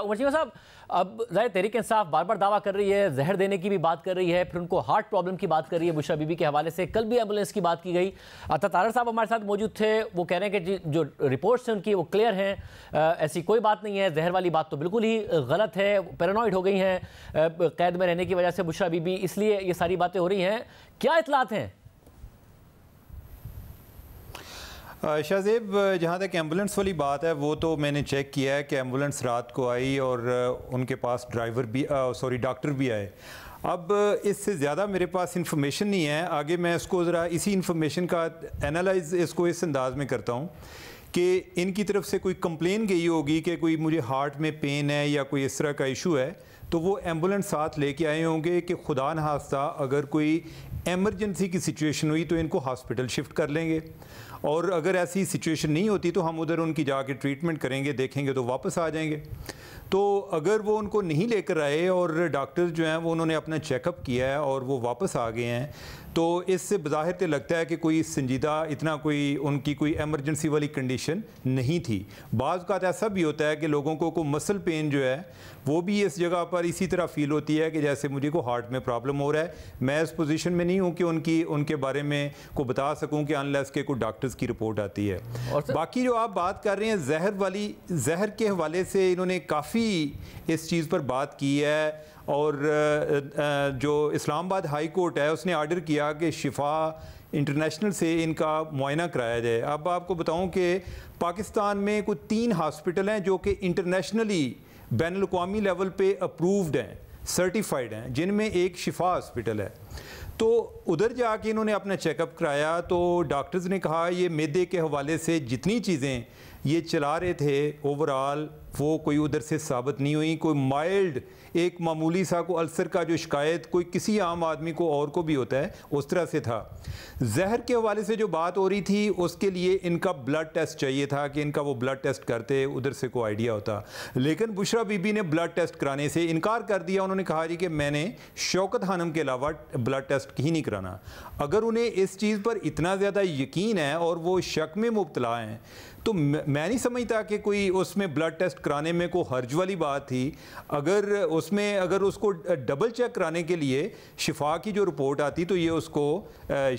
उमर चीमा साहब, अब ज़ाहिर तहरीक इंसाफ बार बार दावा कर रही है, जहर देने की भी बात कर रही है, फिर उनको हार्ट प्रॉब्लम की बात कर रही है बुशरा बीबी के हवाले से। कल भी एम्बुलेंस की बात की गई। तारर साहब हमारे साथ मौजूद थे, वो कह रहे हैं कि जो रिपोर्ट्स हैं उनकी वो क्लियर हैं, ऐसी कोई बात नहीं है, जहर वाली बात तो बिल्कुल ही गलत है, पैरानॉइड हो गई हैं कैद में रहने की वजह से बुशरा बीबी, इसलिए ये सारी बातें हो रही हैं। क्या इतलात हैं? शाहजेब, जहाँ तक एम्बुलेंस वाली बात है वो तो मैंने चेक किया है कि एम्बुलेंस रात को आई और उनके पास ड्राइवर भी डॉक्टर भी आए। अब इससे ज़्यादा मेरे पास इंफॉर्मेशन नहीं है, आगे मैं इसको ज़रा इसी इंफॉर्मेशन का एनालाइज इसको इस अंदाज में करता हूँ कि इनकी तरफ से कोई कंप्लेन गई होगी कि कोई मुझे हार्ट में पेन है या कोई इस तरह का इशू है, तो वो एम्बुलेंस साथ लेके आए होंगे कि खुदा न खास्ता अगर कोई एमरजेंसी की सिचुएशन हुई तो इनको हॉस्पिटल शिफ्ट कर लेंगे, और अगर ऐसी सिचुएशन नहीं होती तो हम उधर उनकी जाके ट्रीटमेंट करेंगे, देखेंगे तो वापस आ जाएंगे। तो अगर वो उनको नहीं लेकर आए और डॉक्टर्स जो हैं वो उन्होंने अपना चेकअप किया है और वो वापस आ गए हैं, तो इससे बज़ाहिर तो लगता है कि कोई संजीदा इतना कोई उनकी कोई एमरजेंसी वाली कंडीशन नहीं थी। बाज़ औक़ात ऐसा भी होता है कि लोगों को मसल पेन जो है वो भी इस जगह पर इसी तरह फ़ील होती है कि जैसे मुझे को हार्ट में प्रॉब्लम हो रहा है। मैं इस पोजीशन में नहीं हूँ कि उनके बारे में को बता सकूँ कि अनलेस के कोई डॉक्टर्स की रिपोर्ट आती है। और बाकी जो आप बात कर रहे हैं जहर के हवाले से इन्होंने काफ़ी इस चीज़ पर बात की है, और जो इस्लामाबाद हाई कोर्ट है उसने आर्डर किया कि शिफा इंटरनेशनल से इनका मुआयना कराया जाए। अब आपको बताऊं कि पाकिस्तान में कोई 3 हॉस्पिटल हैं जो कि इंटरनेशनली बैनुल-अक़वामी लेवल पे अप्रूव्ड हैं, सर्टिफाइड हैं, जिनमें एक शिफा हॉस्पिटल है। तो उधर जाके इन्होंने अपना चेकअप कराया तो डॉक्टर्स ने कहा ये मैदे के हवाले से जितनी चीज़ें ये चला रहे थे ओवरऑल वो कोई उधर से साबित नहीं हुई। कोई माइल्ड एक मामूली सा को अल्सर का जो शिकायत कोई किसी आम आदमी को और को भी होता है उस तरह से था। जहर के हवाले से जो बात हो रही थी उसके लिए इनका ब्लड टेस्ट चाहिए था कि इनका वो ब्लड टेस्ट करते, उधर से कोई आइडिया होता, लेकिन बुशरा बीबी ने ब्लड टेस्ट कराने से इनकार कर दिया। उन्होंने कहा जी कि मैंने शौकत खानम के अलावा ब्लड टेस्ट ही नहीं कराना। अगर उन्हें इस चीज़ पर इतना ज़्यादा यकीन है और वो शक में मुब्तला हैं तो मैं नहीं समझता कि कोई उसमें ब्लड टेस्ट कराने में कोई हर्ज वाली बात थी। अगर उसको डबल चेक कराने के लिए शिफा की जो रिपोर्ट आती तो ये उसको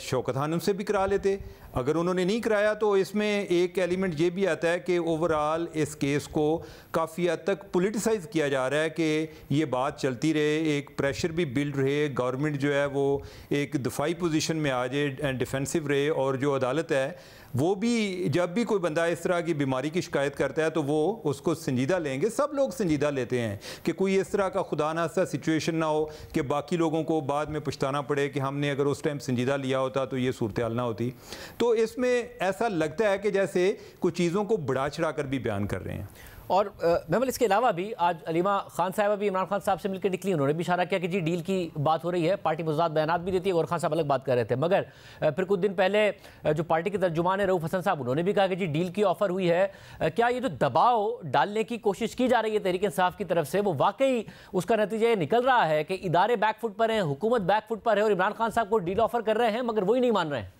शौकत खानम से भी करा लेते। अगर उन्होंने नहीं कराया तो इसमें एक एलिमेंट ये भी आता है कि ओवरऑल इस केस को काफ़ी हद तक पोलिटिसाइज़ किया जा रहा है कि ये बात चलती रहे, एक प्रेशर भी बिल्ड रहे, गवर्नमेंट जो है वो एक दफाई पोजीशन में आ जाए, डिफेंसिव रहे, और जो अदालत है वो भी जब भी कोई बंदा इस तरह की बीमारी की शिकायत करता है तो वो उसको संजीदा लेंगे। सब लोग संजीदा लेते हैं कि कोई इस तरह का खुदा ना सा सिचुएशन ना हो कि बाकी लोगों को बाद में पछताना पड़े कि हमने अगर उस टाइम संजीदा लिया होता तो ये सूरत हाल ना होती। तो इसमें ऐसा लगता है कि जैसे कुछ चीज़ों को बढ़ा चढ़ा कर भी बयान कर रहे हैं। और महमल इसके अलावा भी आज अलीमा खान साहब भी इमरान खान साहब से मिलकर निकली, उन्होंने भी इशारा किया कि जी डील की बात हो रही है, पार्टी मुजाद बयानात भी देती है, और खान साहब अलग बात कर रहे थे। मगर फिर कुछ दिन पहले जो पार्टी के तर्जुमान है रऊफ हसन साहब, उन्होंने भी कहा कि जी डील की ऑफर हुई है। क्या ये जो दबाव डालने की कोशिश की जा रही है तहरीक इंसाफ की तरफ से वो वाकई उसका नतीजा ये निकल रहा है कि इदारे बैकफुट पर हैं, हुकूमत बैकफुट पर है और इमरान खान साहब को डील ऑफर कर रहे हैं मगर वही नहीं मान रहे हैं?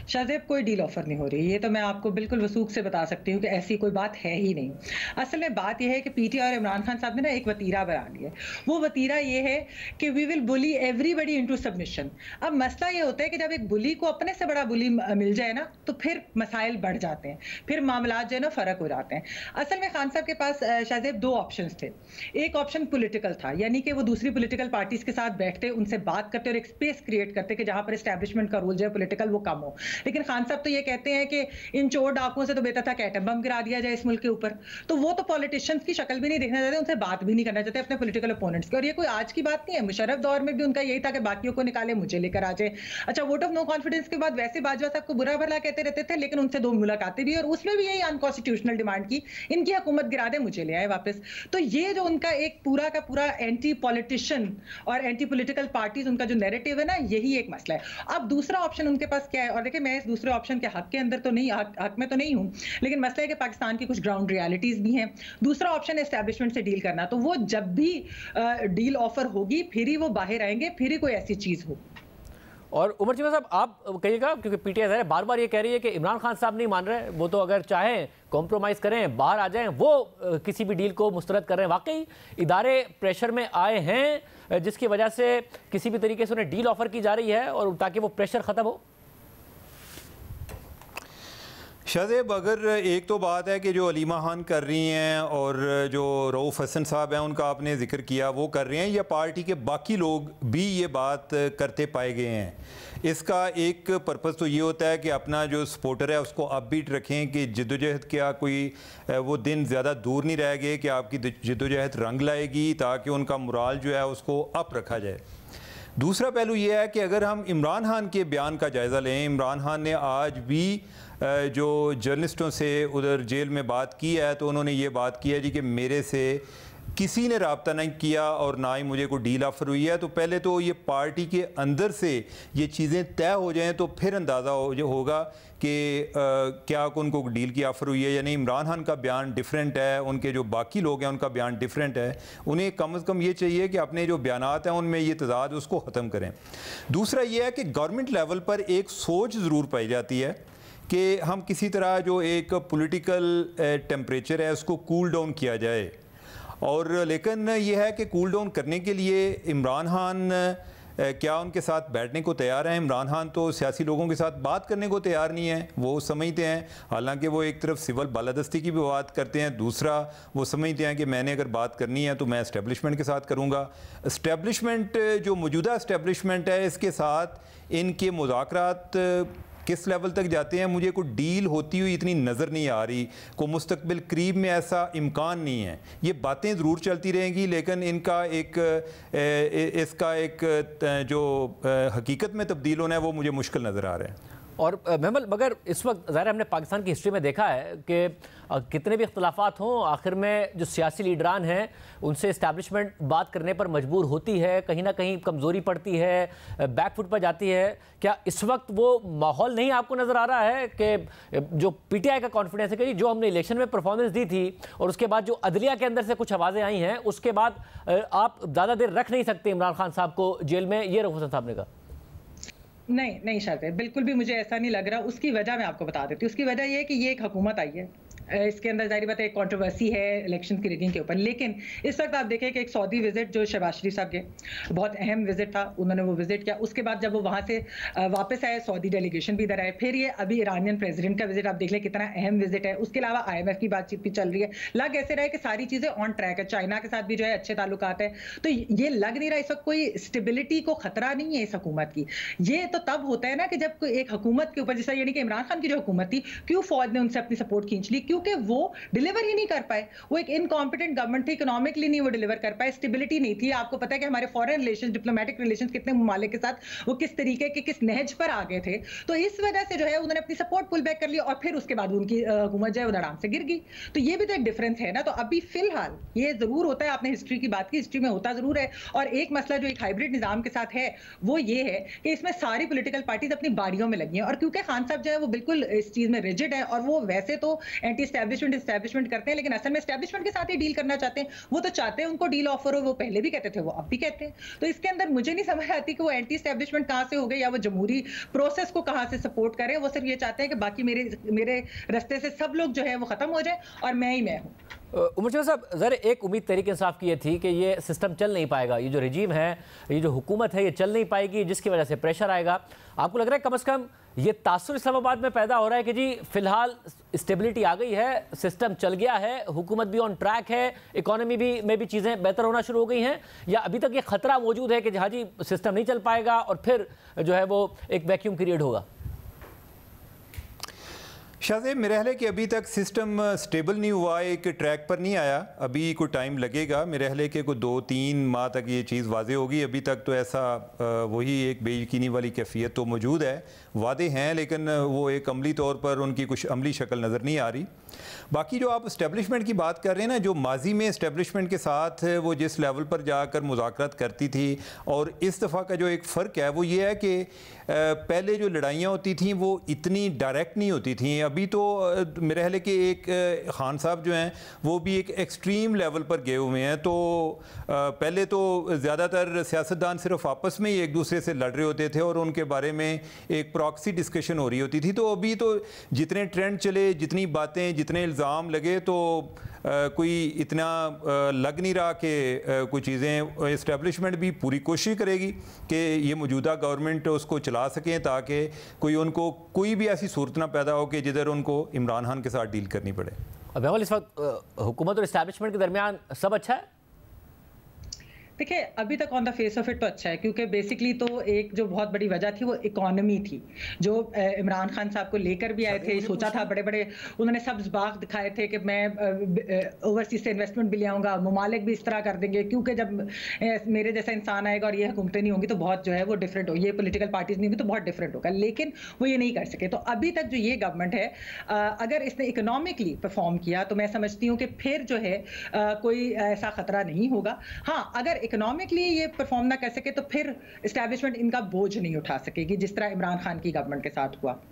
शाहजेब, कोई डील ऑफर नहीं हो रही, ये तो मैं आपको बिल्कुल वसूख से बता सकती हूँ कि ऐसी कोई बात है ही नहीं। असल में बात यह है कि पीटीआई और इमरान खान साहब ने ना एक वतीरा बना लिया। वो वतीरा ये है कि we will bully everybody into submission. अब मसला ये होता है कि जब एक बुली को अपने से बड़ा बुली मिल जाए ना तो फिर मसाइल बढ़ जाते हैं, फिर मामला जो है ना फ़र्क हो जाते हैं। असल में खान साहब के पास शाहजेब 2 ऑप्शन थे। एक ऑप्शन पोलिटिकल था, यानी कि वो दूसरी पोलिटिकल पार्टीज के साथ बैठते, उनसे बात करते और एक स्पेस क्रिएट करते कि जहाँ पर एस्टैब्लिशमेंट का रोल जो है पोलिटिकल वो कम हो। लेकिन खान साहब तो ये कहते हैं कि इन चोर डाकुओं से तो बेहतर था कि एटम बम गिरा दिया जाए इस मुल्क के ऊपर। तो वो तो पॉलिटिशियंस की शक्ल भी नहीं देखना चाहते, उनसे बात भी नहीं करना चाहते अपने पॉलिटिकल ओपोनेंट्स की। और ये कोई आज की बात नहीं है, मुशर्रफ दौर में भी उनका यही था कि बाकियों को निकाले मुझे लेकर आ जाए। अच्छा, वोट ऑफ नो कॉन्फिडेंस के बाद वैसे बाजवा साहब को बुरा भला कहते रहते थे, लेकिन उनसे 2 मुलाकातें भी और उसमें भी यही अनकॉन्स्टिट्यूशनल डिमांड की, इनकी हुकूमत गिरा दे मुझे ले आए वापस। तो ये जो उनका एक पूरा का पूरा एंटी पॉलिटिशियन और एंटी पॉलिटिकल पार्टीज उनका जो नैरेटिव है ना, यही एक मसला है। अब दूसरा ऑप्शन उनके पास क्या है, और देखिए मैं इस दूसरे ऑप्शन के हक के अंदर तो नहीं, हक में तो नहीं हूं, लेकिन मसला है कि पाकिस्तान की कुछ ग्राउंड रियलिटीज भी हैं। दूसरा ऑप्शन एस्टैब्लिशमेंट से डील करना, तो वो जब भी डील ऑफर होगी फिर ही वो बाहर आएंगे, फिर ही कोई ऐसी चीज हो। और उमर चिमा साहब, आप कहिएगा, क्योंकि पीटीआई बार बार ये कह रही है कि इमरान खान साहब नहीं मान रहे, वो तो अगर चाहें कॉम्प्रोमाइज़ करें, बाहर आ जाएं, वो किसी भी डील को मुस्तरद कर रहे हैं। वाकई इदारे प्रेशर में आए हैं जिसकी वजह से किसी भी तरीके से उन्हें डील ऑफर की जा रही है और ताकि वो प्रेशर ख़त्म हो? शाहज़ेब, अगर एक तो बात है कि जो अलीमा खान कर रही हैं और जो रऊफ़ हसन साहब हैं उनका आपने जिक्र किया वो कर रहे हैं, या पार्टी के बाकी लोग भी ये बात करते पाए गए हैं, इसका एक पर्पज़ तो ये होता है कि अपना जो सपोर्टर है उसको अपबीट रखें कि जद्दोजहद क्या कोई वो दिन ज़्यादा दूर नहीं रह गए कि आपकी जद्दोजहद रंग लाएगी, ताकि उनका मुराल जो है उसको अप रखा जाए। दूसरा पहलू ये है कि अगर हम इमरान खान के बयान का जायज़ा लें, इमरान खान ने आज भी जो जर्नलिस्टों से उधर जेल में बात की है तो उन्होंने ये बात की है जी कि मेरे से किसी ने रब्ता नहीं किया और ना ही मुझे कोई डील ऑफ़र हुई है। तो पहले तो ये पार्टी के अंदर से ये चीज़ें तय हो जाएं तो फिर अंदाज़ा होगा कि क्या उनको डील की ऑफ़र हुई है या नहीं। इमरान खान का बयान डिफरेंट है, उनके जो बाकी लोग हैं उनका बयान डिफरेंट है। उन्हें कम से कम ये चाहिए कि अपने जो बयानात हैं उनमें ये तजाद उसको ख़त्म करें। दूसरा ये है कि गवर्नमेंट लेवल पर एक सोच ज़रूर पाई जाती है कि हम किसी तरह जो एक पॉलिटिकल टेम्परेचर है उसको कूल डाउन किया जाए, और लेकिन यह है कि कूल डाउन करने के लिए इमरान खान क्या उनके साथ बैठने को तैयार हैं? इमरान खान तो सियासी लोगों के साथ बात करने को तैयार नहीं है, वो समझते हैं, हालांकि वो एक तरफ सिविल बालादस्ती की भी बात करते हैं, दूसरा वो समझते हैं कि मैंने अगर बात करनी है तो मैं इस्टेब्लिशमेंट के साथ करूँगा। इस्टेब्लिशमेंट जो मौजूदा इस्टेब्लिशमेंट है इसके साथ इनके मुज़ाकरात किस लेवल तक जाते हैं, मुझे कोई डील होती हुई इतनी नज़र नहीं आ रही। को मुस्तकबिल करीब में ऐसा इम्कान नहीं है। ये बातें ज़रूर चलती रहेंगी लेकिन इनका इसका एक जो हकीकत में तब्दील होना है वो मुझे मुश्किल नज़र आ रहा है। और महमल, मगर इस वक्त ज़ाहिर हमने पाकिस्तान की हिस्ट्री में देखा है कि कितने भी इख्तलाफात हों, आखिर में जो सियासी लीडरान हैं उनसे इस्टेब्लिशमेंट बात करने पर मजबूर होती है, कहीं ना कहीं कमज़ोरी पड़ती है, बैकफुट पर जाती है। क्या इस वक्त वो माहौल नहीं आपको नज़र आ रहा है कि जो पीटीआई का कॉन्फिडेंस है कि जो हमने इलेक्शन में परफॉर्मेंस दी थी और उसके बाद जो अदलिया के अंदर से कुछ आवाज़ें आई हैं, उसके बाद आप ज़्यादा देर रख नहीं सकते इमरान खान साहब को जेल में, ये रऊफ हसन साहब ने कहा? नहीं शायद बिल्कुल भी मुझे ऐसा नहीं लग रहा। उसकी वजह मैं आपको बता देती हूँ। उसकी वजह ये है कि ये एक हुकूमत आई है, इसके अंदर जाहिर बात है एक कंट्रोवर्सी है इलेक्शन की रिगिंग के ऊपर, लेकिन इस वक्त आप देखें कि एक सऊदी विजिट जो शहबाज शरीफ साहब के बहुत अहम विजिट था, उन्होंने वो विजिट किया। उसके बाद जब वो वहाँ से वापस आए, सऊदी डेलीगेशन भी इधर आए, फिर ये अभी ईरानियन प्रेसिडेंट का विजिट आप देख लें कितना अहम विजिट है। उसके अलावा IMF की बातचीत भी चल रही है। लग ऐसे रहा है कि सारी चीज़ें ऑन ट्रैक है। चाइना के साथ भी जो है अच्छे ताल्लुकात है, तो ये लग नहीं रहा इस वक्त कोई स्टेबिलिटी को खतरा नहीं है इस हुकूमत की। ये तो तब होता है ना कि जब कोई एक हुकूमत के ऊपर, जैसा यानी कि इमरान खान की जो हुकूमत थी, क्यों फौज ने उनसे अपनी सपोर्ट खींच ली? क्योंकि वो डिलीवर ही नहीं कर पाए। वो एक इनकॉम्पिटेंट गवर्नमेंट थी, इकोनॉमिकली नहीं वो डिलीवर कर पाए, स्टेबिलिटी नहीं थी। आपको पता है कि हमारे फॉरेन रिलेशंस, डिप्लोमेटिक रिलेशंस कितने ममालिक के साथ वो किस तरीके के किस नहज पर आ गए थे। तो इस वजह से जो है उन्होंने अपनी सपोर्ट पुल बैक कर ली और फिर उसके बाद उनकी हुकूमत जो है उधर आराम से गिर गई। तो ये भी तो एक डिफरेंस है ना। तो अभी फिलहाल ये जरूर होता है, आपने हिस्ट्री की बात की, हिस्ट्री में होता जरूर है। और एक मसला जो एक हाइब्रिड निजाम के साथ है वो ये है कि इसमें सारी पॉलिटिकल पार्टीज अपनी बारियों में लगी हैं। और क्योंकि खान साहब जो है वो बिल्कुल इस चीज में रिजिड है और वो वैसे तो एंटी एस्टैब्लिशमेंट करते हैं, लेकिन असल में एस्टैब्लिशमेंट के साथ ही डील करना चाहते हैं। वो तो चाहते हैं उनको डील ऑफर हो, वो पहले भी कहते थे, वो अब भी कहते हैं। तो इसके अंदर मुझे नहीं समझ आती कि वो एंटी एस्टैब्लिशमेंट कहां से हो गए या वो जमहूरी प्रोसेस को कहां से सपोर्ट करें। वो सिर्फ ये चाहते हैं कि बाकी मेरे रास्ते से सब लोग जो है वो खत्म हो जाए और मैं ही मैं हूं। उमर चिमा साहब, ज़रा एक उम्मीद तरीके इंसाफ की ये थी कि ये सिस्टम चल नहीं पाएगा, ये जो रजीम है, ये जो हुकूमत है, ये चल नहीं पाएगी, जिसकी वजह से प्रेशर आएगा। आपको लग रहा है कम से कम ये तासुर इस्लामाबाद में पैदा हो रहा है कि जी फिलहाल स्टेबिलिटी आ गई है, सिस्टम चल गया है, हुकूमत भी ऑन ट्रैक है, इकोनॉमी में भी चीज़ें बेहतर होना शुरू हो गई हैं, या अभी तक ये खतरा मौजूद है कि हाँ जी सिस्टम नहीं चल पाएगा और फिर जो है वो एक वैक्यूम क्रिएट होगा? शाहज़ेब, मेरे ख्याल है कि अभी तक सिस्टम स्टेबल नहीं हुआ, एक ट्रैक पर नहीं आया, अभी कोई टाइम लगेगा। मेरे ख्याल है कि कोई 2-3 माह तक ये चीज़ वाज़े होगी। अभी तक तो ऐसा वही एक बेयकीनी वाली कैफियत तो मौजूद है, वादे हैं लेकिन वो एक अमली तौर पर उनकी कुछ अमली शक्ल नज़र नहीं आ रही। बाकी जो आप इस्टेब्लिशमेंट की बात कर रहे हैं ना, जो माजी में इस्टेब्लिशमेंट के साथ वो जिस लेवल पर जाकर मुज़ाकरात करती थी और इस दफ़ा का जो एक फ़र्क है वो ये है कि पहले जो लड़ाइयाँ होती थी वो इतनी डायरेक्ट नहीं होती थी। अभी तो मेरे ख्याल है कि एक खान साहब जो हैं वो भी एक एक्सट्रीम लेवल पर गए हुए हैं। तो पहले तो ज़्यादातर सियासतदान सिर्फ आपस में ही एक दूसरे से लड़ रहे होते थे और उनके बारे में एक प्रॉक्सी डिस्कशन हो रही होती थी। तो अभी तो जितने ट्रेंड चले, जितनी बातें, जितने इल्ज़ाम लगे, तो कोई इतना लग नहीं रहा कि कुछ चीज़ें इस्टेब्लिशमेंट भी पूरी कोशिश करेगी कि ये मौजूदा गवर्नमेंट उसको चला सकें ताकि कोई उनको कोई भी ऐसी सूरत ना पैदा हो कि जिधर उनको इमरान खान के साथ डील करनी पड़े। अब इस वक्त हुकूमत और इस्टेब्लिशमेंट के दरमियान सब अच्छा है? देखिए, अभी तक on the face of it तो अच्छा है, क्योंकि बेसिकली तो एक जो बहुत बड़ी वजह थी वो इकोनॉमी थी, जो इमरान खान साहब को लेकर भी आए थे। सोचा था, बड़े बड़े उन्होंने सब्ज बाग दिखाए थे कि मैं ओवरसीज से इन्वेस्टमेंट भी ले आऊँगा, ममालिक भी इस तरह कर देंगे, क्योंकि जब मेरे जैसा इंसान आएगा और ये हुकूमतें नहीं होंगी तो बहुत जो है वो डिफरेंट हो, ये पोलिटिकल पार्टीज नहीं होंगी तो बहुत डिफरेंट होगा। लेकिन वो ये नहीं कर सके। तो अभी तक जो ये गवर्नमेंट है, अगर इसने इकोनॉमिकली परफॉर्म किया तो मैं समझती हूँ कि फिर जो है कोई ऐसा खतरा नहीं होगा। हाँ, अगर इकोनॉमिकली ये परफॉर्म ना कर सके तो फिर एस्टैब्लिशमेंट इनका बोझ नहीं उठा सकेगी, जिस तरह इमरान खान की गवर्नमेंट के साथ हुआ।